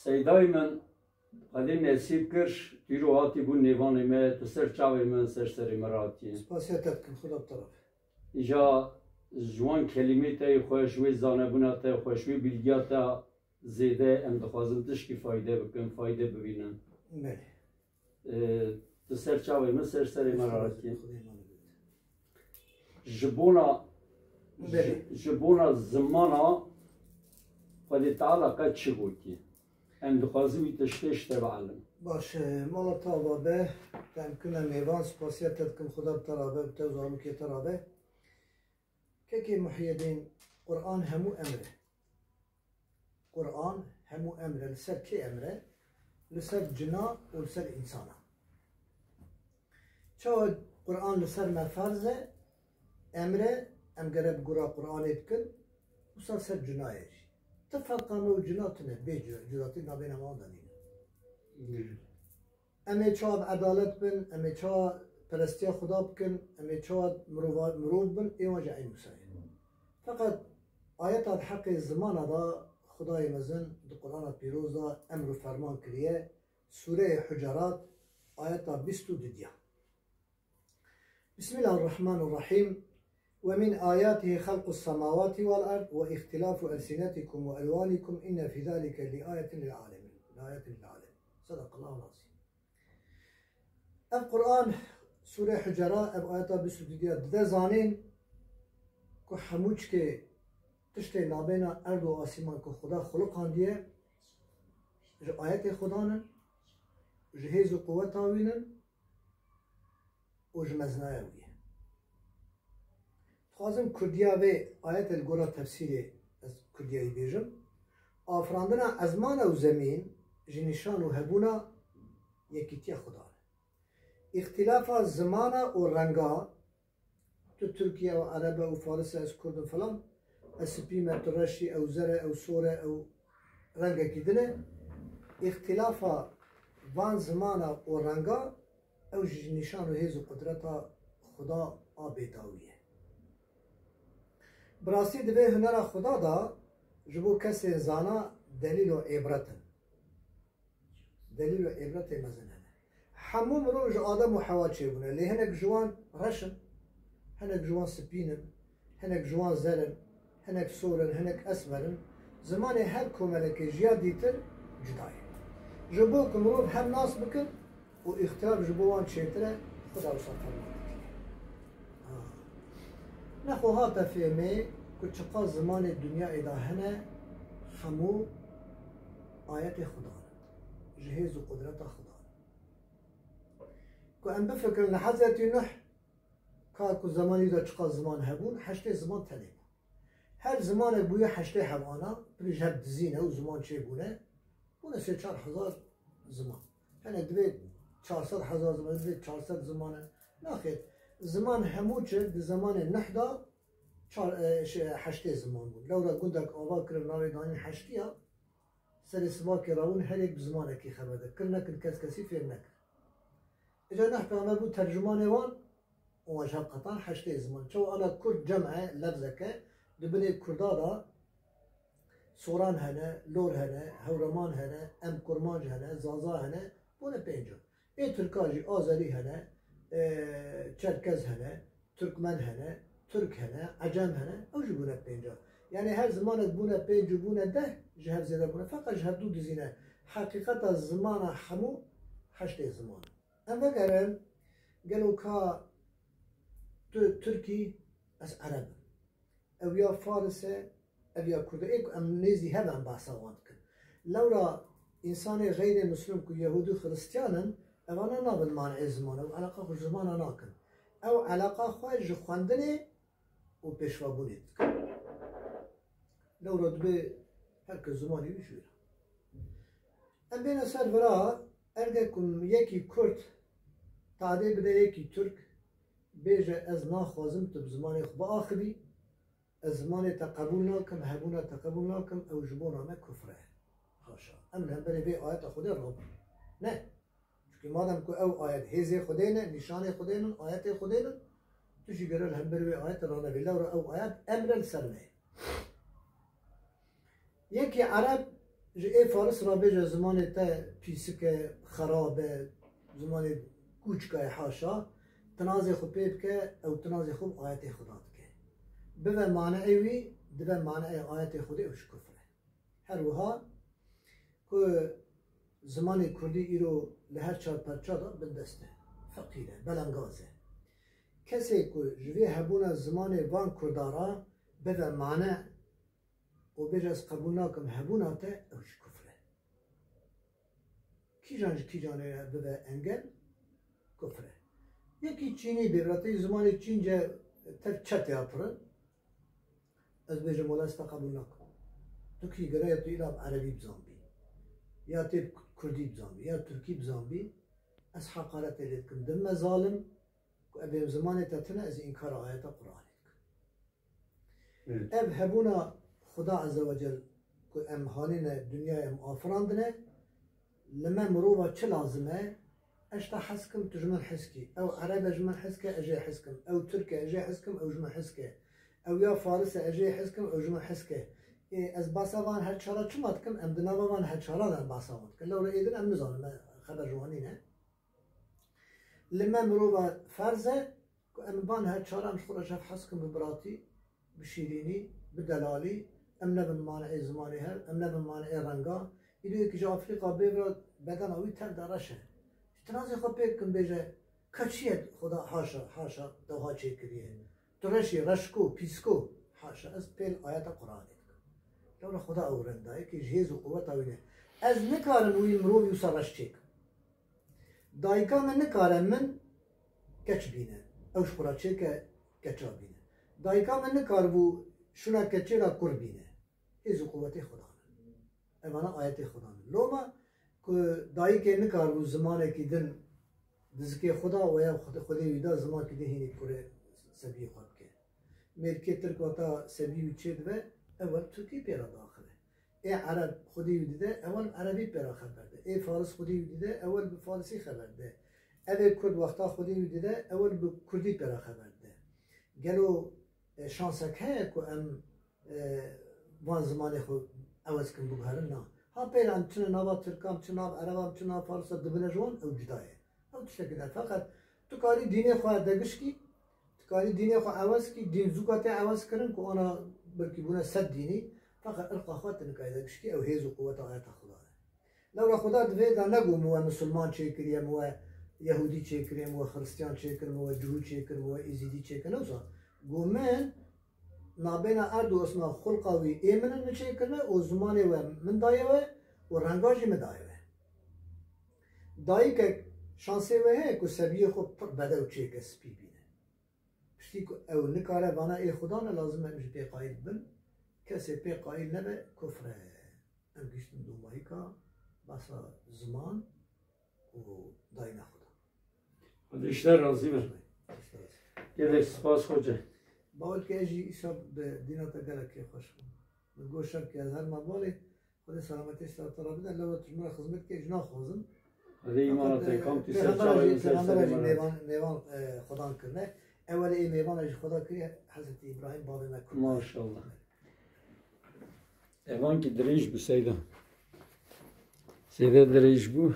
سیدای من قدیم نصیب کرش دیرو هاتی بون نیوانی ما تسر چاوی من سری مراتی سپاسیتت کن خدا بطرف ایجا جوان کلمه تای خوشوی زانبونا تای خوشوی بیلگیا تا زیده ام دخوازم تشکی فایده بکن فایده ببینن بله تسر چاوی من سری مراتی جبونا زمانا خودی تعالی قد چه گوتی ام دخوازمی تشتش تبعلم باشه مالا تابابه تمکنه میوان سپاسیتت کن خدا بطرابه بتوزارو که ترابه که محی الدین قرآن همو امره قرآن همو امره لسر کی امره لسر جنا و لسر انسانا چه قرآن لسر مفرزه امره ام گرب گرا قرآن بکن و سر جنایش تفرقانه و جناتنه بی جراتی نابین امان دانینه امی چاد عدالت بن امی چاد پرستی خدا بکن امی چاد مروف بن ایوان جعی مسایه فقط آیت حق زمان دا خدای مزن دو قرآن پیروز دا امر فرمان کریه سوره حجرات آیت 22 دیا بسم الله الرحمن الرحیم ومن آياته خلق السماوات والأرض واختلاف ألسنتكم وألوانكم إن في ذلك لآية للعالمين صدق الله العظيم القرآن سورة حجرات اب آيات بسودية ده زانين كو حموش كي تشتي نابينا أرض و آسمان كو خدا خلقان ديه آيات خدانا جهيز و قوة تاوينا و جمزنايا خواستم کردیا و آیت الگورا تفسیر از کردیایی بیجم آفراندنا ازمان و زمین جنشان و هبونا یکیتیا خدا اختلاف زمان و رنگا تو ترکیه و عرب و فارس از کرد و فلان از سپیم ترشی او زره او سوره او رنگ کدنه اختلاف وان زمان و رنگا او جنشان و هیز و قدرت خدا آبیتاویه براستی دوی هنر خدا دا جبو کسی زانا دلیل و عبرتن دلیل و عبرت مزنه همو مروج آدم و حوا چه بونه لی هنک جوان رشن هنک جوان سپینن هنک جوان زرن هنک سورن هنک اسمرن زمان هر کومله که جیا دیتر جدایه جبو که مروج هم ناس بکن و اختلاف جبوان چیتره خدا و صفر نخواها تفهمه که چقدر زمان دنیا اداهنه همو آیت خدا جهیز و قدرت خدا که ام بفکر لحظت نوح که زمانی دا چقدر زمان هبون هشته زمان تنه هر زمان بویا هشته هوانا پریش هر دزینه و زمان چه بونه بونه 3-4 هزار زمان هنه دوید 400 هزار زمان دوید 400 زمانه ناخید زمان همو چه در زمان نحدا هشته زمان بود لورا گندک آوا کرد ناوی دانین هشتی ها سر سبا که راون هر یک زمانه که خبر ده کل نکن کسی فهم نکن اجا نحکا همه بود ترجمان وان اونش حقیقتا هشته زمان چو انا کرد جمعه لفظه که دبنی کردادا سوران هنه لور هنه هورمان هنه ام کرمانج هنه زازا هنه بونه پینجا ای ترکاجی آذری هنه چرکز هنه ترکمن هنه ترک هنه عجم هنه او جبونه پینجا یعنی هر زمان بونه پینج و بونه ده جهر زیده بونه فقط جهر دو دزینه حقیقت زمان همو هشته زمان اما گرن گلو که ترکی از عرب او یا فارسه او یا کرده ایک ام نیزی هب ام بحثا واند کن لورا انسان غیر مسلم که یهود و خرستیانن اوانا نابن مانع زمان او علاقه خوش زمان ناکن او علاقه خواهی خواندنه و پیشوا بونید لورا دبی هر که زمانی بشویره ام بین سر برا ارگه کن یکی کرد تعدیل بده یکی ترک بیجه از ناخوازم تب زمانی خب آخری از زمانی تقبول ناکم هبونه تقبول ناکم او جبون همه کفره خاشا ام هم بره بی آیت خود رو نه چون مادم که او آیت هیزه خودینه نشان خودینن آیت خودینن توشی گرل هم بره بی آیت رانه بی لور او آیت امر سرمه یکی عرب جه ای فارس را بیجه زمان تا پیسک خرابه زمان کوچکه حاشا تنازی خوب پیب که او تنازی خوب آیت خدا که به معنی وی به معنی آیت خودی اوش کفره هر وها که زمان کردی ایرو لهر چار پرچا دا بندسته فقیره بلنگازه کسی که جوی هبون زمان وان کردارا به معنی و بیج از قبول ناکم هبوناته اوش کفره کی جانه به انگل کفره یکی چینی بیراتی زمان چین جه تک چت یاپرن از بیج مولاستا قبول ناکم تو کی گره یا تو ایراب عربی بزنبی یا تیب کردی بزنبی یا ترکی بزنبی از حقارت لید کن دم ظالم که ابی زمان تتنه از انکار آیت قرآن اب هبونا خدا عز وجل که امهانین دنیا ام آفراندنه لما مروبا چه لازمه اشتا حسكم تجمن حسكي او عرب اجمن حسكي اجي حسكم او تركي اجي حسكم او جمن حسكي او يا فارس اجي حسكم او جمن حسكي از باسوان هر چارا چماتكم ام دناوان هر چارا دن باسوان لو رئيدن ام نزان خبر جوانينه لما مروبا فرزه ام بان هر چارا مش خورا شاف حسكم ببراتي بشيريني بدلالي ام نبن مانع زماني هر ام نبن مانع رنگا ایدو که جا افریقا بیورد بدن اوی تن درشه تنازی خود پیکن بیجه کچیت خدا حاشا دوها چه کریه ترشی رشکو پیسکو حاشا از پیل آیت قرآن دور خدا اورنده که جهیز و قوت آوینه از نکارم وی مروی و سرش چیک دایکا من نکارم من کچ بینه اوش خورا چیک کچا بینه دایکا من نکار بو شنا کچی را کر بینه هیز و قوت خدا اوانا آیت خدا لوما که دایی که نکار بو زمانه که دن دزکی خدا و یا خودی ویدا زمان که دهینی پوره سبی خود که مرکی ترک وقتا سبی و چید و اول ترکی پیرا داخله ای عرب خودی ویدیده اول عربی پیرا خبر ده ای فارس خودی ویدیده اول به فارسی خبر ده ای کرد وقتا خودی ویدیده اول به کردی پیرا خبر ده گلو شانسک هست که ام وان زمان خود عوض کن بگهرن نه ها پیران چنه نوا ترکام چنه نوا عربام چنه نوا فارسا دبنه جوان او جدایه او تشکل ده فقط تو کاری دینی خواه دگش کی تو کاری دینی خواه عوض کی دین زوکاته عوض کرن که آنا بلکی بونه صد دینی فقط ارقا خواه تنکای دگش کی او هیز و قوت آیت خدا ده لو خدا دویده نگو مو مسلمان چه کریه مو یهودی چه کریه مو خرستیان چه کریه مو جهود چه کریه مو ایزیدی چه کریه نوزا گو من نابینا اردو اسنا خلقاوی ایمنن نچه کرنه و زمانه و من دایه و رنگاجی من دایه دایی که شانسه و هه که سبیه خود پر بده و چه که سپی بینه پشتی که او نکاره وانا ای خدا نه لازمه امش پی قایل بن کسی پی قایل نبه کفره ام گشتن دو ماهی که بسا زمان و دایی نخدا خود اشتر رازی من گله سپاس خوجه باول که اجی ایسا به دیناتا گله که خوش کن من گوشم که از هر مبالی خود سلامتش تا طرابی ده لو تجمع خدمت که اجنا خوزم هذه ایمانات کام تی پیغمبر میوان خدا کرده اول ای میوان اج خدا کریه حضرت ابراهیم باب مکر ماشاءالله ایوان کی دریج بو سیده دريج بو